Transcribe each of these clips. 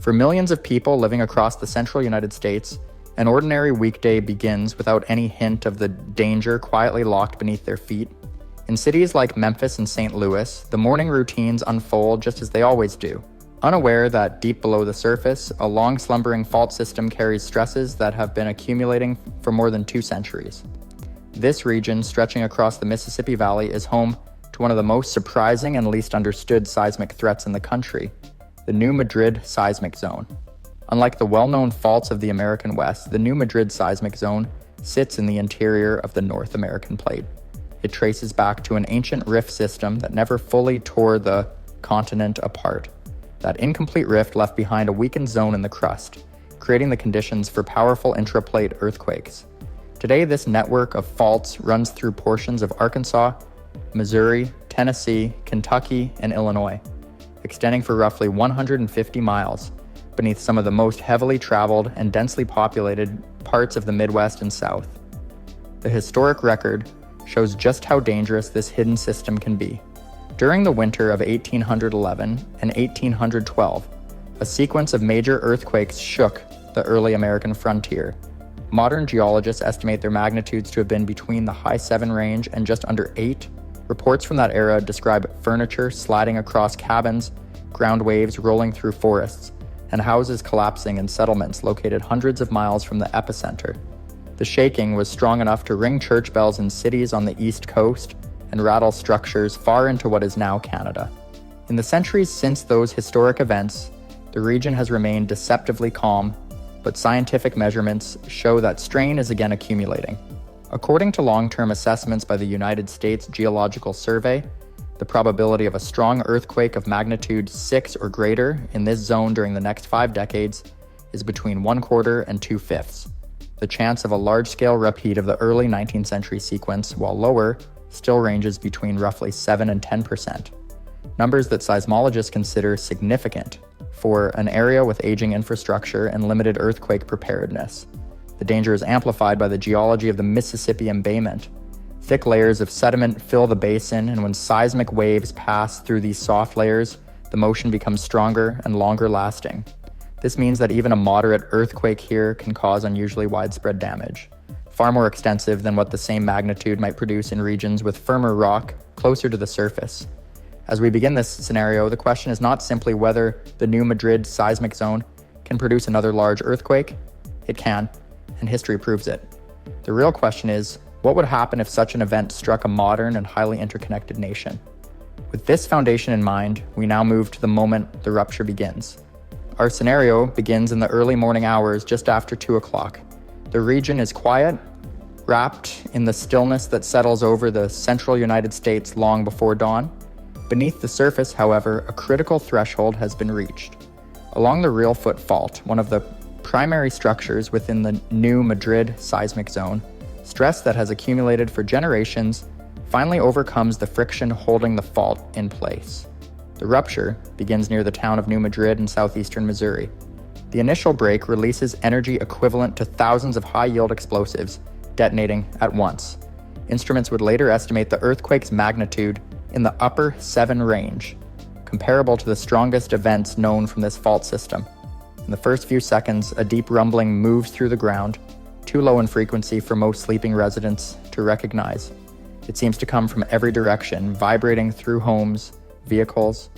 For millions of people living across the central United States, an ordinary weekday begins without any hint of the danger quietly locked beneath their feet. In cities like Memphis and St. Louis, the morning routines unfold just as they always do, unaware that deep below the surface, a long slumbering fault system carries stresses that have been accumulating for more than 2 centuries. This region, stretching across the Mississippi Valley, is home to one of the most surprising and least understood seismic threats in the country, the New Madrid seismic zone. Unlike the well-known faults of the American West, the New Madrid seismic zone sits in the interior of the North American plate. It traces back to an ancient rift system that never fully tore the continent apart. That incomplete rift left behind a weakened zone in the crust, creating the conditions for powerful intraplate earthquakes. Today, this network of faults runs through portions of Arkansas, Missouri, Tennessee, Kentucky, and Illinois, extending for roughly 150 miles beneath some of the most heavily traveled and densely populated parts of the Midwest and South. The historic record shows just how dangerous this hidden system can be. During the winter of 1811 and 1812, a sequence of major earthquakes shook the early American frontier. Modern geologists estimate their magnitudes to have been between the high 7 range and just under 8. Reports from that era describe furniture sliding across cabins, ground waves rolling through forests, and houses collapsing in settlements located hundreds of miles from the epicenter. The shaking was strong enough to ring church bells in cities on the East Coast and rattle structures far into what is now Canada. In the centuries since those historic events, the region has remained deceptively calm, but scientific measurements show that strain is again accumulating. According to long-term assessments by the United States Geological Survey, the probability of a strong earthquake of magnitude 6 or greater in this zone during the next 5 decades is between 1/4 and 2/5. The chance of a large-scale repeat of the early 19th century sequence, while lower, still ranges between roughly 7 and 10%. Numbers that seismologists consider significant for an area with aging infrastructure and limited earthquake preparedness. The danger is amplified by the geology of the Mississippi embayment. Thick layers of sediment fill the basin, and when seismic waves pass through these soft layers, the motion becomes stronger and longer lasting. This means that even a moderate earthquake here can cause unusually widespread damage, far more extensive than what the same magnitude might produce in regions with firmer rock closer to the surface. As we begin this scenario, the question is not simply whether the New Madrid seismic zone can produce another large earthquake. It can, and history proves it. The real question is, what would happen if such an event struck a modern and highly interconnected nation? With this foundation in mind, we now move to the moment the rupture begins. Our scenario begins in the early morning hours just after 2 o'clock. The region is quiet, wrapped in the stillness that settles over the central United States long before dawn. Beneath the surface, however, a critical threshold has been reached. Along the Reelfoot Fault, one of the primary structures within the New Madrid seismic zone, stress that has accumulated for generations finally overcomes the friction holding the fault in place. The rupture begins near the town of New Madrid in southeastern Missouri. The initial break releases energy equivalent to thousands of high-yield explosives detonating at once. Instruments would later estimate the earthquake's magnitude in the upper 7 range, comparable to the strongest events known from this fault system. In the first few seconds, a deep rumbling moves through the ground, too low in frequency for most sleeping residents to recognize. It seems to come from every direction, vibrating through homes, vehicles,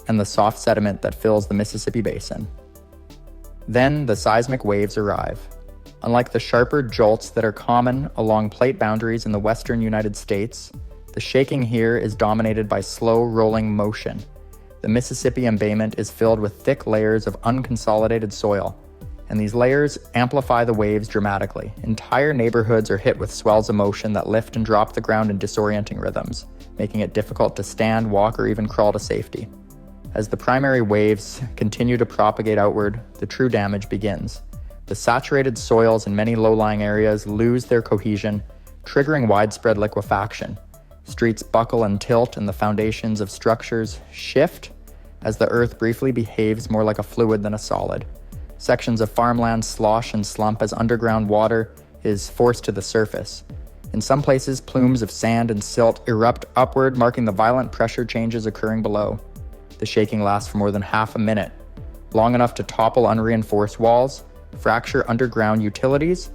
and the soft sediment that fills the Mississippi basin. Then the seismic waves arrive. Unlike the sharper jolts that are common along plate boundaries in the western United States, the shaking here is dominated by slow rolling motion. The Mississippi embayment is filled with thick layers of unconsolidated soil, and these layers amplify the waves dramatically. Entire neighborhoods are hit with swells of motion that lift and drop the ground in disorienting rhythms, making it difficult to stand, walk, or even crawl to safety. As the primary waves continue to propagate outward, the true damage begins. The saturated soils in many low-lying areas lose their cohesion, triggering widespread liquefaction. Streets buckle and tilt, and the foundations of structures shift as the earth briefly behaves more like a fluid than a solid. Sections of farmland slosh and slump as underground water is forced to the surface. In some places, plumes of sand and silt erupt upward, marking the violent pressure changes occurring below. The shaking lasts for more than half a minute, long enough to topple unreinforced walls, fracture underground utilities,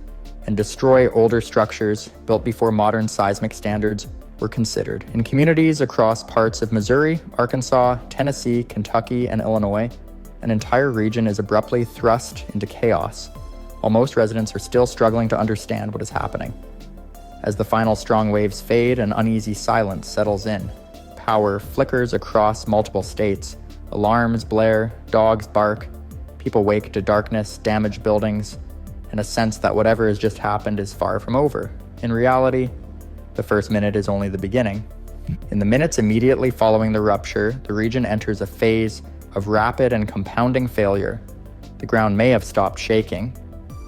and destroy older structures built before modern seismic standards were considered. In communities across parts of Missouri, Arkansas, Tennessee, Kentucky, and Illinois, an entire region is abruptly thrust into chaos, while most residents are still struggling to understand what is happening. As the final strong waves fade, an uneasy silence settles in. Power flickers across multiple states. Alarms blare, dogs bark, people wake to darkness, damaged buildings, and a sense that whatever has just happened is far from over. In reality, the first minute is only the beginning. In the minutes immediately following the rupture, the region enters a phase of rapid and compounding failure. The ground may have stopped shaking,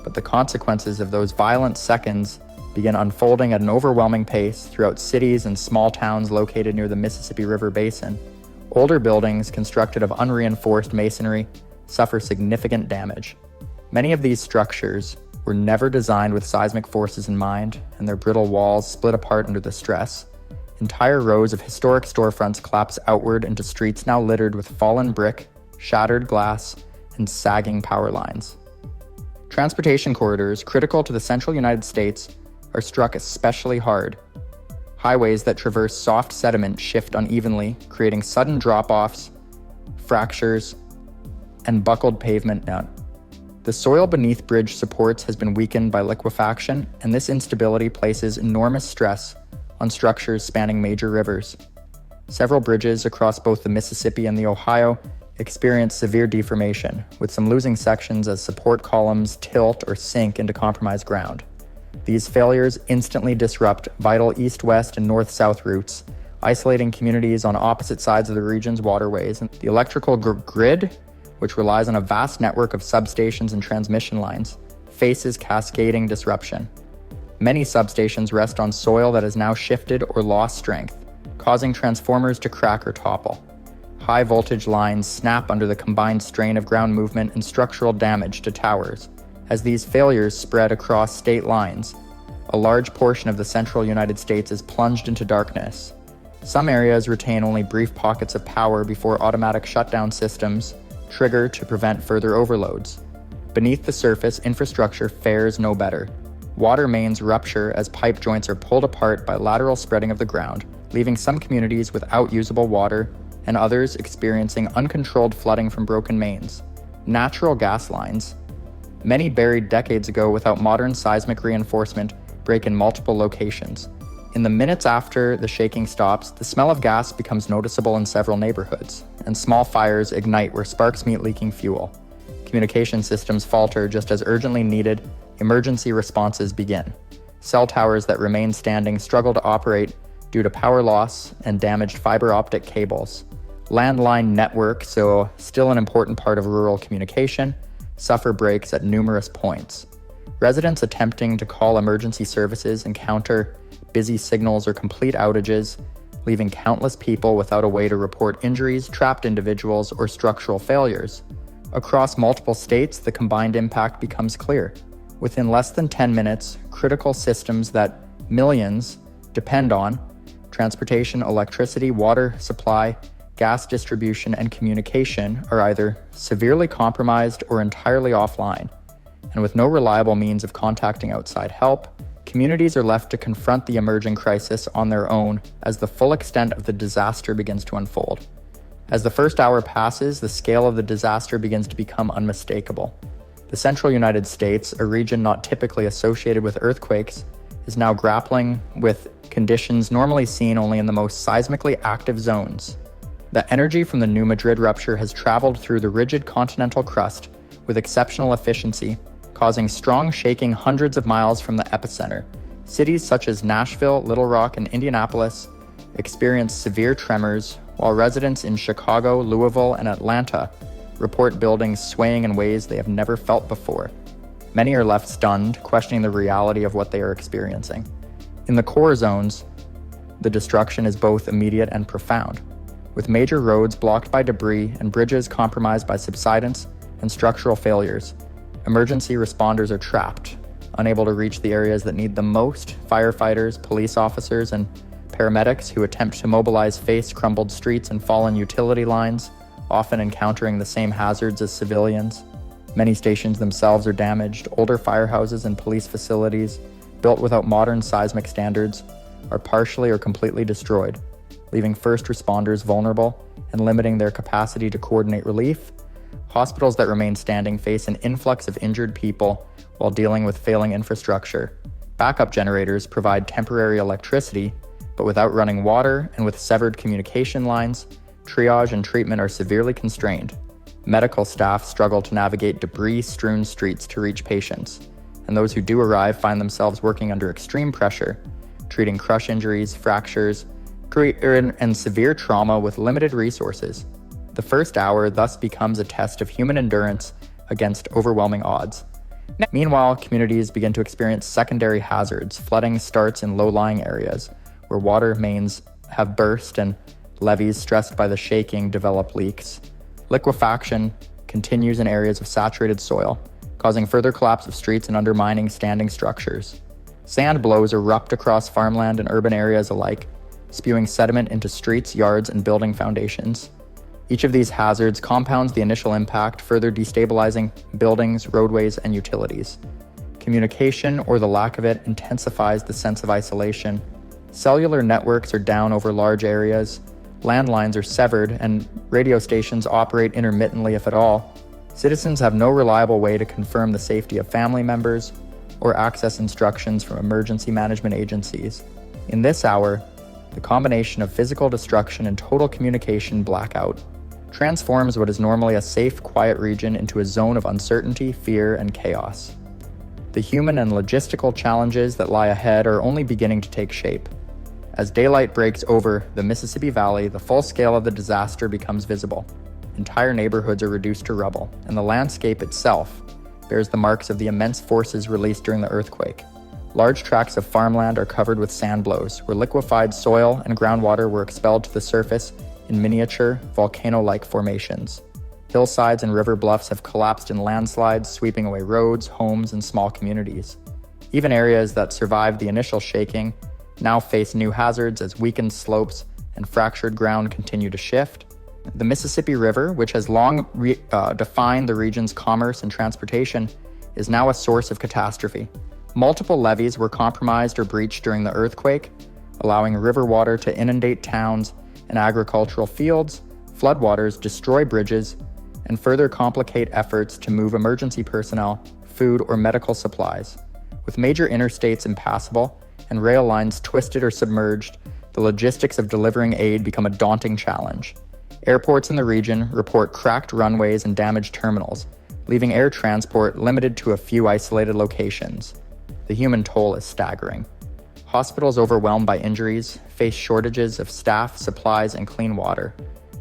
but the consequences of those violent seconds begin unfolding at an overwhelming pace throughout cities and small towns located near the Mississippi River Basin. Older buildings constructed of unreinforced masonry suffer significant damage. Many of these structures were never designed with seismic forces in mind, and their brittle walls split apart under the stress. Entire rows of historic storefronts collapse outward into streets now littered with fallen brick, shattered glass, and sagging power lines. Transportation corridors critical to the central United States are struck especially hard. Highways that traverse soft sediment shift unevenly, creating sudden drop-offs, fractures, and buckled pavement. The soil beneath bridge supports has been weakened by liquefaction, and this instability places enormous stress on structures spanning major rivers. Several bridges across both the Mississippi and the Ohio experience severe deformation, with some losing sections as support columns tilt or sink into compromised ground. These failures instantly disrupt vital east-west and north-south routes, isolating communities on opposite sides of the region's waterways. The electrical grid, which relies on a vast network of substations and transmission lines, faces cascading disruption. Many substations rest on soil that has now shifted or lost strength, causing transformers to crack or topple. High voltage lines snap under the combined strain of ground movement and structural damage to towers. As these failures spread across state lines, a large portion of the central United States is plunged into darkness. Some areas retain only brief pockets of power before automatic shutdown systems trigger to prevent further overloads. Beneath the surface, infrastructure fares no better. Water mains rupture as pipe joints are pulled apart by lateral spreading of the ground, leaving some communities without usable water and others experiencing uncontrolled flooding from broken mains. Natural gas lines, many buried decades ago without modern seismic reinforcement, break in multiple locations. In the minutes after the shaking stops, the smell of gas becomes noticeable in several neighborhoods, and small fires ignite where sparks meet leaking fuel. Communication systems falter just as urgently needed emergency responses begin. Cell towers that remain standing struggle to operate due to power loss and damaged fiber optic cables. Landline networks, so still an important part of rural communication, suffer breaks at numerous points. Residents attempting to call emergency services encounter busy signals or complete outages, leaving countless people without a way to report injuries, trapped individuals, or structural failures. Across multiple states, the combined impact becomes clear. Within less than 10 minutes, critical systems that millions depend on, transportation, electricity, water supply, gas distribution, and communication, are either severely compromised or entirely offline. And with no reliable means of contacting outside help, communities are left to confront the emerging crisis on their own as the full extent of the disaster begins to unfold. As the first hour passes, the scale of the disaster begins to become unmistakable. The central United States, a region not typically associated with earthquakes, is now grappling with conditions normally seen only in the most seismically active zones. The energy from the new Madrid rupture has traveled through the rigid continental crust with exceptional efficiency, causing strong shaking hundreds of miles from the epicenter. Cities such as Nashville, Little Rock, and Indianapolis experienced severe tremors, while residents in Chicago, Louisville, and Atlanta report buildings swaying in ways they have never felt before. Many are left stunned, questioning the reality of what they are experiencing. In the core zones, the destruction is both immediate and profound, with major roads blocked by debris and bridges compromised by subsidence and structural failures. Emergency responders are trapped, unable to reach the areas that need them most. Firefighters, police officers, and paramedics who attempt to mobilize face crumbled streets and fallen utility lines, often encountering the same hazards as civilians. Many stations themselves are damaged. Older firehouses and police facilities, built without modern seismic standards, are partially or completely destroyed, leaving first responders vulnerable and limiting their capacity to coordinate relief. Hospitals that remain standing face an influx of injured people while dealing with failing infrastructure. Backup generators provide temporary electricity, but without running water and with severed communication lines, triage and treatment are severely constrained. Medical staff struggle to navigate debris-strewn streets to reach patients, and those who do arrive find themselves working under extreme pressure, treating crush injuries, fractures, and severe trauma with limited resources. The first hour thus becomes a test of human endurance against overwhelming odds. Meanwhile, communities begin to experience secondary hazards. Flooding starts in low-lying areas, where water mains have burst and levees stressed by the shaking develop leaks. Liquefaction continues in areas of saturated soil, causing further collapse of streets and undermining standing structures. Sand blows erupt across farmland and urban areas alike, spewing sediment into streets, yards, and building foundations. Each of these hazards compounds the initial impact, further destabilizing buildings, roadways, and utilities. Communication, or the lack of it, intensifies the sense of isolation. Cellular networks are down over large areas, landlines are severed, and radio stations operate intermittently, if at all. Citizens have no reliable way to confirm the safety of family members or access instructions from emergency management agencies. In this hour, the combination of physical destruction and total communication blackout transforms what is normally a safe, quiet region into a zone of uncertainty, fear, and chaos. The human and logistical challenges that lie ahead are only beginning to take shape. As daylight breaks over the Mississippi Valley, the full scale of the disaster becomes visible. Entire neighborhoods are reduced to rubble, and the landscape itself bears the marks of the immense forces released during the earthquake. Large tracts of farmland are covered with sand blows, where liquefied soil and groundwater were expelled to the surface in miniature, volcano-like formations. Hillsides and river bluffs have collapsed in landslides, sweeping away roads, homes, and small communities. Even areas that survived the initial shaking now face new hazards as weakened slopes and fractured ground continue to shift. The Mississippi River, which has long defined the region's commerce and transportation, is now a source of catastrophe. Multiple levees were compromised or breached during the earthquake, allowing river water to inundate towns and agricultural fields. Floodwaters destroy bridges and further complicate efforts to move emergency personnel, food, or medical supplies. With major interstates impassable and rail lines twisted or submerged, the logistics of delivering aid become a daunting challenge. Airports in the region report cracked runways and damaged terminals, leaving air transport limited to a few isolated locations. The human toll is staggering. Hospitals overwhelmed by injuries face shortages of staff, supplies, and clean water.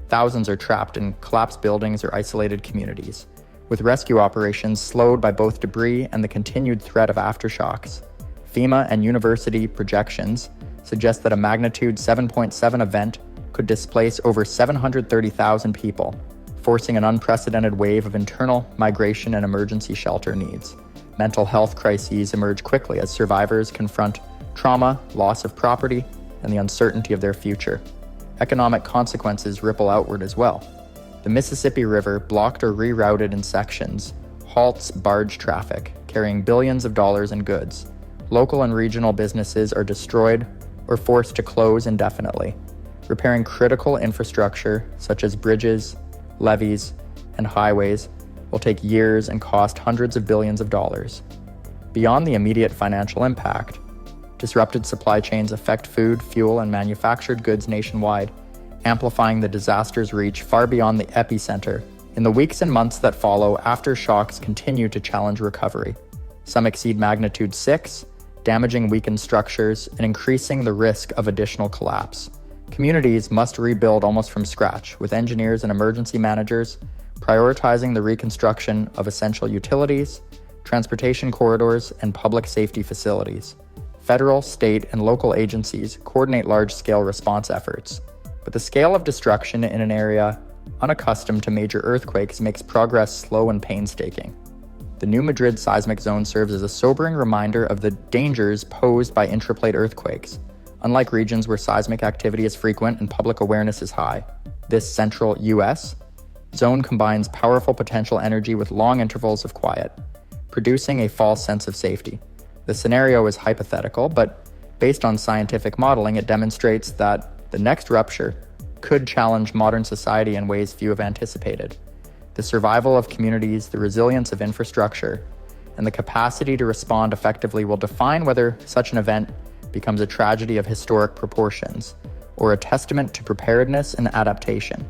Thousands are trapped in collapsed buildings or isolated communities, with rescue operations slowed by both debris and the continued threat of aftershocks. FEMA and university projections suggest that a magnitude 7.7 event could displace over 730,000 people, forcing an unprecedented wave of internal migration and emergency shelter needs. Mental health crises emerge quickly as survivors confront trauma, loss of property, and the uncertainty of their future. Economic consequences ripple outward as well. The Mississippi River, blocked or rerouted in sections, halts barge traffic, carrying billions of dollars in goods. Local and regional businesses are destroyed or forced to close indefinitely. Repairing critical infrastructure, such as bridges, levees, and highways, will take years and cost hundreds of billions of dollars. Beyond the immediate financial impact, disrupted supply chains affect food, fuel, and manufactured goods nationwide, amplifying the disaster's reach far beyond the epicenter. In the weeks and months that follow, aftershocks continue to challenge recovery. Some exceed magnitude 6, damaging weakened structures and increasing the risk of additional collapse. Communities must rebuild almost from scratch, with engineers and emergency managers prioritizing the reconstruction of essential utilities, transportation corridors, and public safety facilities. Federal, state, and local agencies coordinate large-scale response efforts, but the scale of destruction in an area unaccustomed to major earthquakes makes progress slow and painstaking. The new Madrid seismic zone serves as a sobering reminder of the dangers posed by intraplate earthquakes. Unlike regions where seismic activity is frequent and public awareness is high, this central U.S. zone combines powerful potential energy with long intervals of quiet, producing a false sense of safety. The scenario is hypothetical, but based on scientific modeling, it demonstrates that the next rupture could challenge modern society in ways few have anticipated. The survival of communities, the resilience of infrastructure, and the capacity to respond effectively will define whether such an event becomes a tragedy of historic proportions or a testament to preparedness and adaptation.